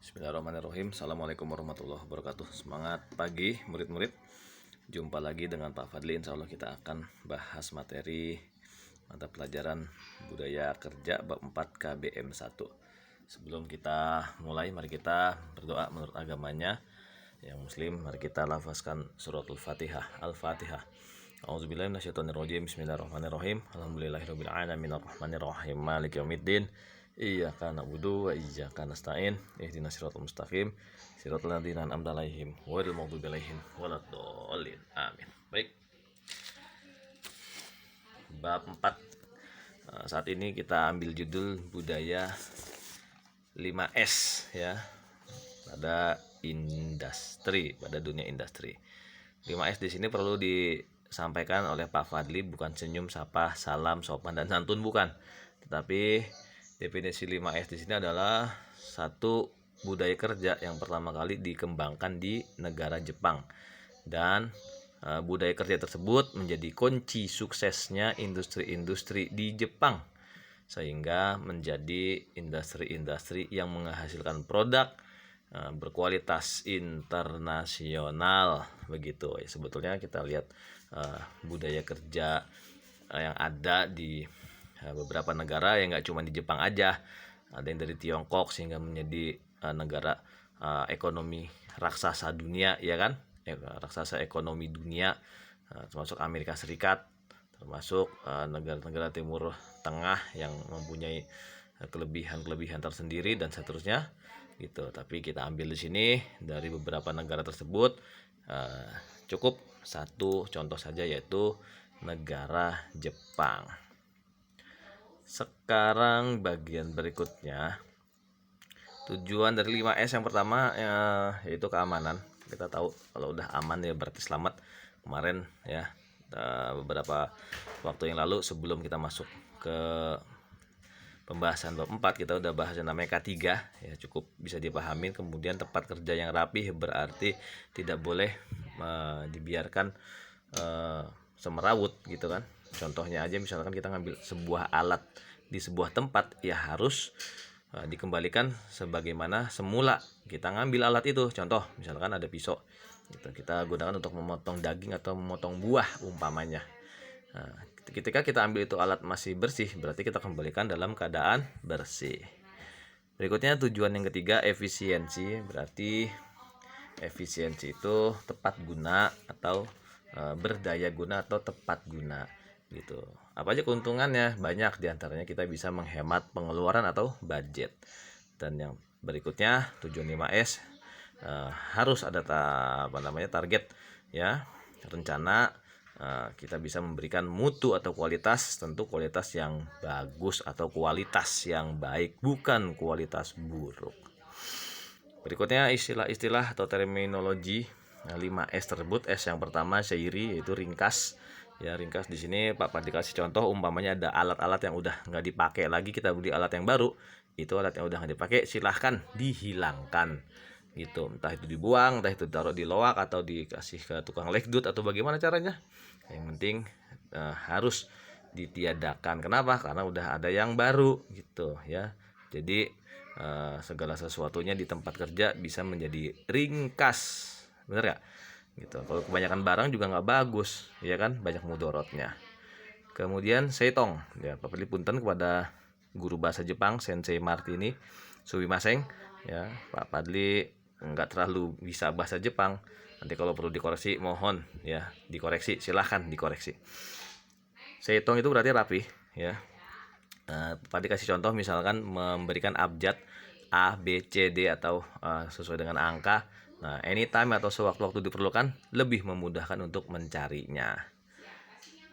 Bismillahirrahmanirrahim. Assalamualaikum warahmatullahi wabarakatuh. Semangat pagi murid-murid. Jumpa lagi dengan Pak Fadli. Insya Allah kita akan bahas materi mata pelajaran budaya kerja bab 4 KBM 1. Sebelum kita mulai, mari kita berdoa menurut agamanya. Yang muslim, mari kita lafazkan suratul Fatihah. Al-Fatihah. A'udzubillahi minasyaitonirrajim. Bismillahirrahmanirrahim. Alhamdulillahirabbil alamin arrahmanirrahim maliki yaumiddin. Iyyaka na'budu wa iyyaka nasta'in. Ihdinas siratal mustaqim. Siratal ladzina an'amta 'alaihim ghairil maghdubi 'alaihim waladdallin. Amin. Baik. Bab 4. Saat ini kita ambil judul budaya 5S ya. Pada industri, pada dunia industri. 5S di sini perlu disampaikan oleh Pak Fadli, bukan senyum, sapa, salam, sopan dan santun, bukan. Tetapi definisi 5S di sini adalah satu budaya kerja yang pertama kali dikembangkan di negara Jepang, dan budaya kerja tersebut menjadi kunci suksesnya industri-industri di Jepang, sehingga menjadi industri-industri yang menghasilkan produk berkualitas internasional begitu. Sebetulnya kita lihat budaya kerja yang ada di beberapa negara, yang nggak cuma di Jepang aja, ada yang dari Tiongkok sehingga menjadi negara ekonomi raksasa dunia, ya kan, raksasa ekonomi dunia, termasuk Amerika Serikat, termasuk negara-negara Timur Tengah yang mempunyai kelebihan-kelebihan tersendiri dan seterusnya gitu. Tapi kita ambil di sini dari beberapa negara tersebut, cukup satu contoh saja, yaitu negara Jepang. Sekarang bagian berikutnya, tujuan dari 5S yang pertama yaitu keamanan. Kita tahu kalau udah aman ya berarti selamat. Kemarin ya, beberapa waktu yang lalu sebelum kita masuk ke pembahasan bab 4, kita udah bahas yang namanya K3 ya, cukup bisa dipahami. Kemudian tempat kerja yang rapi berarti tidak boleh dibiarkan semerawut gitu kan. Contohnya aja, misalkan kita ngambil sebuah alat di sebuah tempat, ya harus dikembalikan sebagaimana semula kita ngambil alat itu. Contoh misalkan ada pisau gitu, kita gunakan untuk memotong daging atau memotong buah umpamanya. Nah, ketika kita ambil itu alat masih bersih, berarti kita kembalikan dalam keadaan bersih. Berikutnya tujuan yang ketiga, efisiensi. Berarti efisiensi itu tepat guna atau berdaya guna atau tepat guna gitu. Apa aja keuntungannya? Banyak, diantaranya kita bisa menghemat pengeluaran atau budget. Dan yang berikutnya, tujuan 5S, harus ada target ya, rencana. Kita bisa memberikan mutu atau kualitas, tentu kualitas yang bagus atau kualitas yang baik, bukan kualitas buruk. Berikutnya istilah-istilah atau terminologi 5S tersebut. S yang pertama seiri, yaitu ringkas. Ya, ringkas di sini Pak Fadli kasih contoh, umpamanya ada alat-alat yang udah nggak dipakai lagi, kita beli alat yang baru, itu alat yang udah nggak dipakai silahkan dihilangkan gitu. Entah itu dibuang, entah itu ditaruh di loak atau dikasih ke tukang legdut atau bagaimana caranya. Yang penting harus ditiadakan. Kenapa? Karena udah ada yang baru gitu ya. Jadi segala sesuatunya di tempat kerja bisa menjadi ringkas, bener gak? Gitu. Kalau kebanyakan barang juga nggak bagus, ya kan, banyak mudorotnya. Kemudian seitong, ya Pak Fadli punten kepada guru bahasa Jepang Sensei Martini Sumimasen ya. Pak Fadli nggak terlalu bisa bahasa Jepang, nanti kalau perlu dikoreksi mohon ya dikoreksi, silahkan dikoreksi. Seitong itu berarti rapi ya. Pak Fadli kasih contoh, misalkan memberikan abjad A, B, C, D atau sesuai dengan angka. Nah, anytime atau sewaktu-waktu diperlukan, lebih memudahkan untuk mencarinya.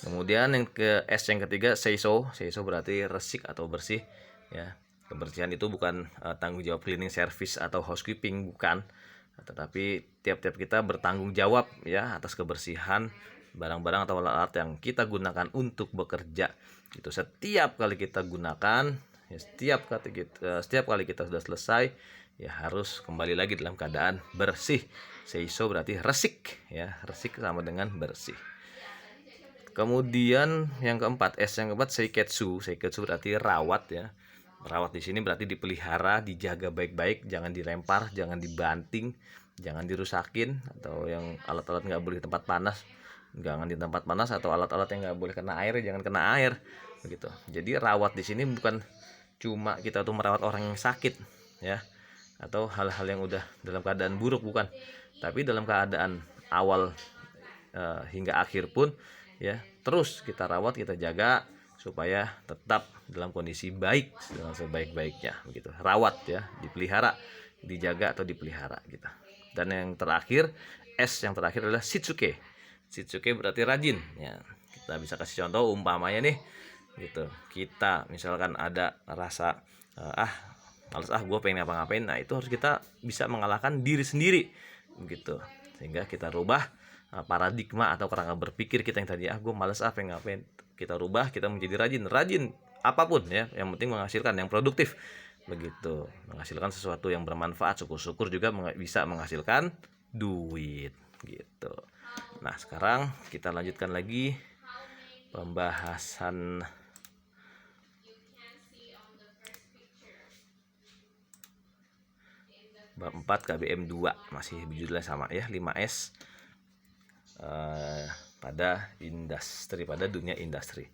Kemudian yang ke S yang ketiga, seiso. Seiso berarti resik atau bersih ya. Kebersihan itu bukan tanggung jawab cleaning service atau housekeeping, bukan. Tetapi tiap-tiap kita bertanggung jawab ya atas kebersihan barang-barang atau alat yang kita gunakan untuk bekerja. Itu setiap kali kita gunakan, ya, setiap kali kita sudah selesai, ya harus kembali lagi dalam keadaan bersih. Seiso berarti resik ya, resik sama dengan bersih. Kemudian yang keempat, S yang keempat seiketsu. Seiketsu berarti rawat ya. Merawat di sini berarti dipelihara, dijaga baik-baik, jangan dilempar, jangan dibanting, jangan dirusakin, atau yang alat-alat nggak boleh di tempat panas, jangan di tempat panas, atau alat-alat yang nggak boleh kena air, jangan kena air, begitu. Jadi rawat di sini bukan cuma kita tuh merawat orang yang sakit, ya, atau hal-hal yang udah dalam keadaan buruk, bukan, tapi dalam keadaan awal hingga akhir pun, ya, terus kita rawat, kita jaga supaya tetap dalam kondisi baik dengan sebaik-baiknya, begitu. Rawat, ya, dipelihara, dijaga atau dipelihara gitu. Dan yang terakhir, yang terakhir adalah shitsuke. Shitsuke berarti rajin, ya. Kita bisa kasih contoh, umpamanya nih gitu, kita misalkan ada rasa males gue pengen ngapa-ngapain, nah itu harus kita bisa mengalahkan diri sendiri begitu, sehingga kita rubah paradigma atau kerangka berpikir kita yang tadi gue males pengen ngapain, kita rubah, kita menjadi rajin apapun, ya, yang penting menghasilkan yang produktif begitu, menghasilkan sesuatu yang bermanfaat, syukur-syukur juga bisa menghasilkan duit gitu. Nah, sekarang kita lanjutkan lagi pembahasan bab 4 KBM 2, masih judulnya sama, ya, 5S pada dunia industri.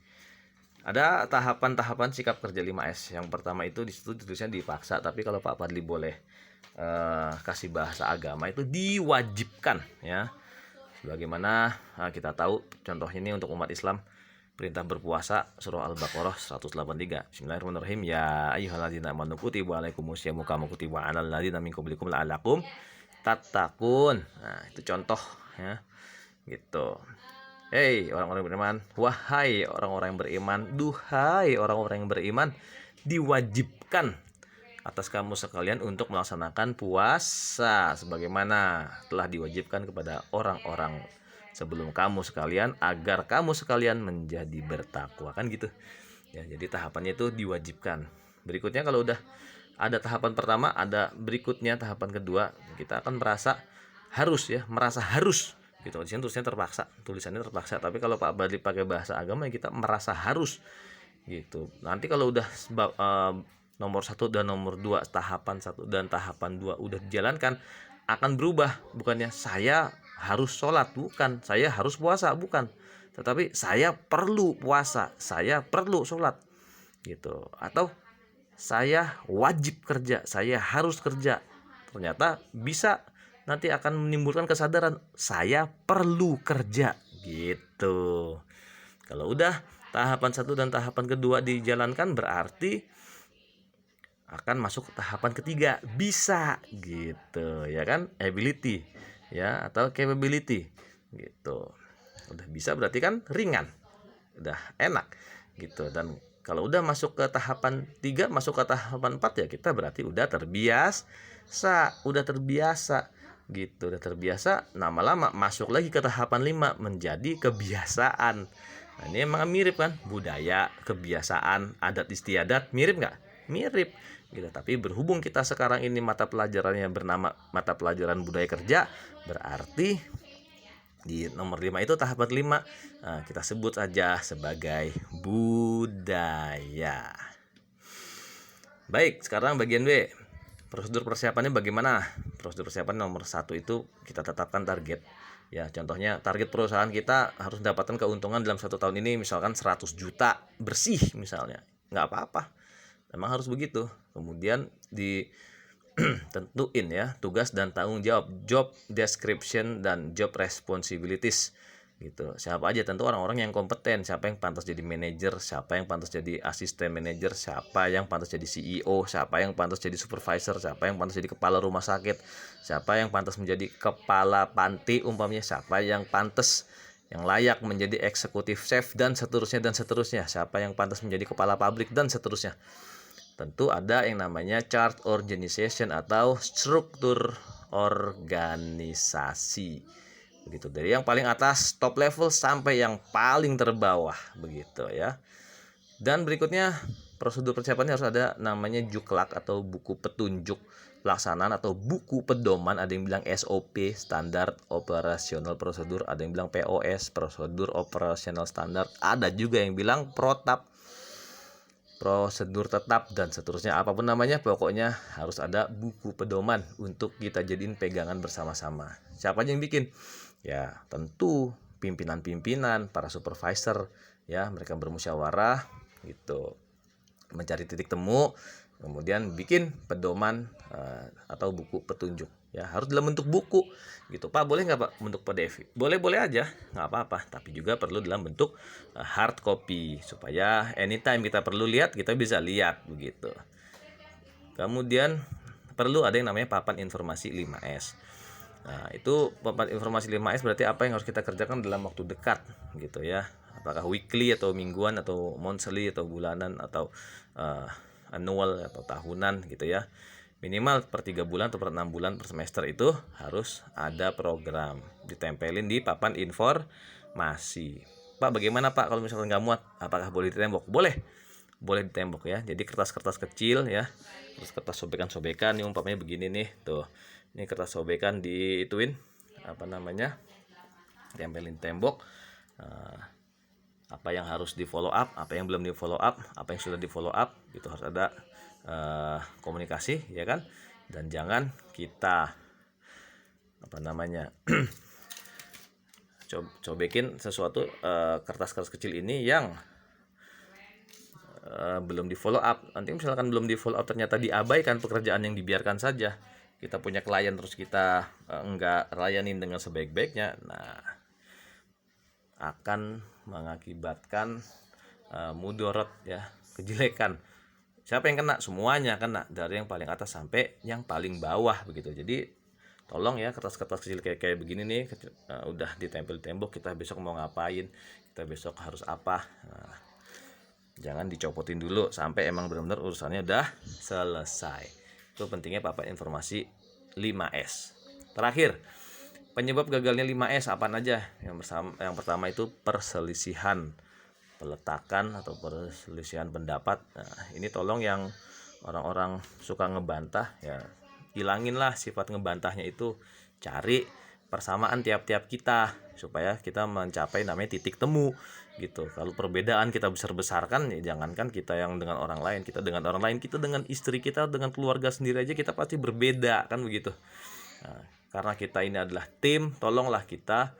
Ada tahapan-tahapan sikap kerja 5S. Yang pertama itu di situ tulisnya dipaksa, tapi kalau Pak Fadli boleh kasih bahasa agama, itu diwajibkan, ya. Sebagaimana kita tahu contohnya ini untuk umat Islam, perintah berpuasa, surah Al-Baqarah 183. Bismillahirrahmanirrahim. Ya ayyuhalladzina amanu kutiba alaikumusyamu kama kutiba alal ladzina min qablikum la'allakum tattaqun. Nah, itu contoh, ya. Gitu. Hei orang-orang beriman, wahai orang-orang yang beriman, duhai orang-orang yang beriman, diwajibkan atas kamu sekalian untuk melaksanakan puasa sebagaimana telah diwajibkan kepada orang-orang sebelum kamu sekalian, agar kamu sekalian menjadi bertakwa, kan gitu. Ya, jadi tahapannya itu diwajibkan. Berikutnya kalau udah ada tahapan pertama, ada berikutnya tahapan kedua, kita akan merasa harus gitu. Di sini tulisannya terpaksa, tapi kalau Pak Badli pakai bahasa agama, ya, kita merasa harus gitu. Nanti kalau udah nomor 1 dan nomor 2, tahapan 1 dan tahapan 2 udah dijalankan, akan berubah. Bukannya saya harus sholat, bukan, saya harus puasa, bukan, tetapi saya perlu puasa, saya perlu sholat gitu, atau saya wajib kerja, saya harus kerja. Ternyata bisa nanti akan menimbulkan kesadaran saya perlu kerja gitu. Kalau udah tahapan 1 dan tahapan kedua dijalankan, berarti akan masuk ke tahapan ketiga, bisa gitu, ya kan, ability, ya, atau capability gitu. Udah bisa berarti kan ringan, udah enak gitu. Dan kalau udah masuk ke tahapan 3, masuk ke tahapan 4, ya kita berarti udah terbiasa gitu, udah terbiasa, lama-lama masuk lagi ke tahapan 5, menjadi kebiasaan. Nah, ini emang mirip kan, budaya, kebiasaan, adat istiadat, mirip nggak? Mirip gitu. Tapi berhubung kita sekarang ini mata pelajarannya bernama mata pelajaran budaya kerja, berarti di nomor 5 itu tahapan 5 kita sebut saja sebagai budaya. Baik, sekarang bagian B. Prosedur persiapannya bagaimana? Prosedur persiapan nomor 1 itu kita tetapkan target. Ya, contohnya target perusahaan kita harus mendapatkan keuntungan dalam 1 tahun ini misalkan 100 juta bersih misalnya. Nggak apa-apa, memang harus begitu. Kemudian tentuin, ya, tugas dan tanggung jawab, job description dan job responsibilities gitu. Siapa aja, tentu orang-orang yang kompeten, siapa yang pantas jadi manajer, siapa yang pantas jadi asisten manajer, siapa yang pantas jadi CEO, siapa yang pantas jadi supervisor, siapa yang pantas jadi kepala rumah sakit, siapa yang pantas menjadi kepala panti umpamanya, siapa yang pantas, yang layak menjadi eksekutif chef, dan seterusnya, siapa yang pantas menjadi kepala pabrik, dan seterusnya. Tentu ada yang namanya chart organization atau struktur organisasi begitu, dari yang paling atas top level sampai yang paling terbawah begitu, ya. Dan berikutnya prosedur persiapannya harus ada namanya juklak atau buku petunjuk pelaksanaan atau buku pedoman. Ada yang bilang SOP, standar operasional prosedur, ada yang bilang POS, prosedur operasional standar, ada juga yang bilang protap. prosedur tetap, dan seterusnya. Apapun namanya, pokoknya harus ada buku pedoman untuk kita jadiin pegangan bersama-sama. Siapa aja yang bikin? Ya tentu pimpinan-pimpinan, para supervisor, ya mereka bermusyawarah gitu, mencari titik temu, kemudian bikin pedoman atau buku petunjuk. Ya harus dalam bentuk buku gitu. Pak, boleh nggak Pak bentuk PDF? Boleh aja, nggak apa-apa, tapi juga perlu dalam bentuk hard copy supaya anytime kita perlu lihat, kita bisa lihat begitu. Kemudian perlu ada yang namanya papan informasi 5S. Nah, itu papan informasi 5S berarti apa yang harus kita kerjakan dalam waktu dekat gitu ya. Apakah weekly atau mingguan atau monthly atau bulanan atau annual atau tahunan gitu ya. Minimal per 3 bulan atau per 6 bulan per semester itu harus ada program ditempelin di papan informasi. Pak, bagaimana Pak kalau misalkan nggak muat? Apakah boleh di tembok? Boleh di tembok ya. Jadi kertas-kertas kecil ya, terus kertas sobekan-sobekan nih, umpamanya begini nih tuh, ini kertas sobekan diituin apa namanya, tempelin tembok. Apa yang harus di follow up, apa yang belum di follow up, apa yang sudah di follow up, gitu harus ada komunikasi ya kan. Dan jangan kita apa namanya cobekin sesuatu kertas-kertas kecil ini yang belum di follow up. Nanti misalkan belum di follow up ternyata diabaikan pekerjaan yang dibiarkan saja, kita punya klien terus kita enggak layanin dengan sebaik-baiknya, nah akan mengakibatkan mudorot ya, kejelekan. Siapa yang kena? Semuanya kena, dari yang paling atas sampai yang paling bawah begitu. Jadi tolong ya, kertas-kertas kecil kayak begini nih udah ditempel tembok, kita besok mau ngapain, kita besok harus apa, jangan dicopotin dulu sampai emang benar-benar urusannya udah selesai. Itu pentingnya papan informasi 5S. Terakhir, penyebab gagalnya 5S apa aja? Yang pertama itu perselisihan peletakan atau perselisihan pendapat. Nah, ini tolong yang orang-orang suka ngebantah ya, hilanginlah sifat ngebantahnya itu, cari persamaan tiap-tiap kita supaya kita mencapai namanya titik temu gitu. Kalau perbedaan kita besar-besarkan ya, jangankan kita yang dengan orang lain, kita dengan orang lain, kita dengan istri kita, dengan keluarga sendiri aja kita pasti berbeda kan begitu. Nah, karena kita ini adalah tim, tolonglah kita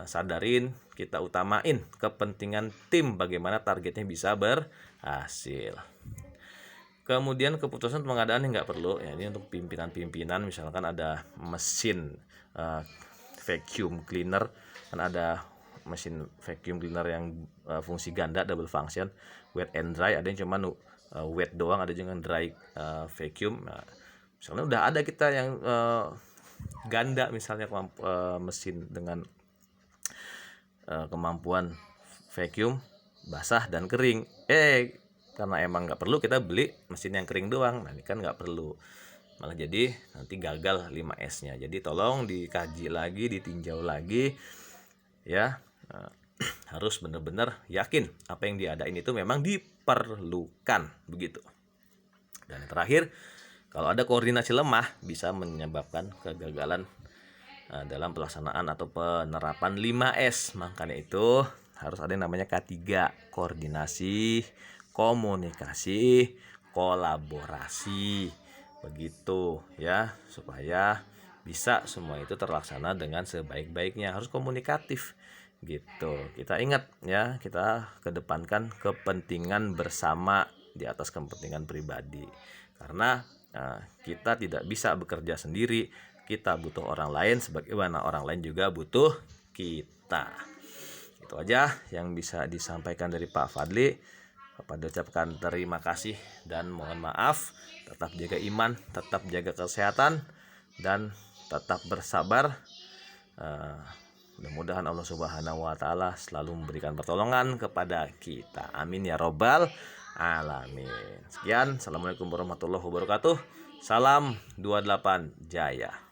sadarin, kita utamain kepentingan tim, bagaimana targetnya bisa berhasil. Kemudian keputusan pengadaan nggak perlu ya, ini untuk pimpinan-pimpinan. Misalkan ada mesin vacuum cleaner, kan ada mesin vacuum cleaner yang fungsi ganda, double function, wet and dry. Ada yang cuma wet doang, ada juga yang dry vacuum. Nah, misalnya udah ada kita yang ganda, misalnya mesin dengan kemampuan vacuum basah dan kering, karena emang nggak perlu, kita beli mesin yang kering doang. Nah ini kan nggak perlu, malah jadi nanti gagal 5S nya. Jadi tolong dikaji lagi, ditinjau lagi ya. Harus benar-benar yakin apa yang diadain itu memang diperlukan begitu. Dan yang terakhir, kalau ada koordinasi lemah bisa menyebabkan kegagalan dalam pelaksanaan atau penerapan 5S. Makanya itu harus ada yang namanya K3, koordinasi, komunikasi, kolaborasi begitu ya, supaya bisa semua itu terlaksana dengan sebaik-baiknya. Harus komunikatif gitu. Kita ingat ya, kita kedepankan kepentingan bersama di atas kepentingan pribadi, karena kita tidak bisa bekerja sendiri, kita butuh orang lain sebagaimana orang lain juga butuh kita. Itu aja yang bisa disampaikan dari Pak Fadli. Bapak ucapkan terima kasih dan mohon maaf. Tetap jaga iman, tetap jaga kesehatan, dan tetap bersabar. Mudah-mudahan Allah Subhanahu wa Ta'ala selalu memberikan pertolongan kepada kita. Amin ya Robbal Alamin. Sekian, assalamualaikum warahmatullahi wabarakatuh. Salam 28 Jaya.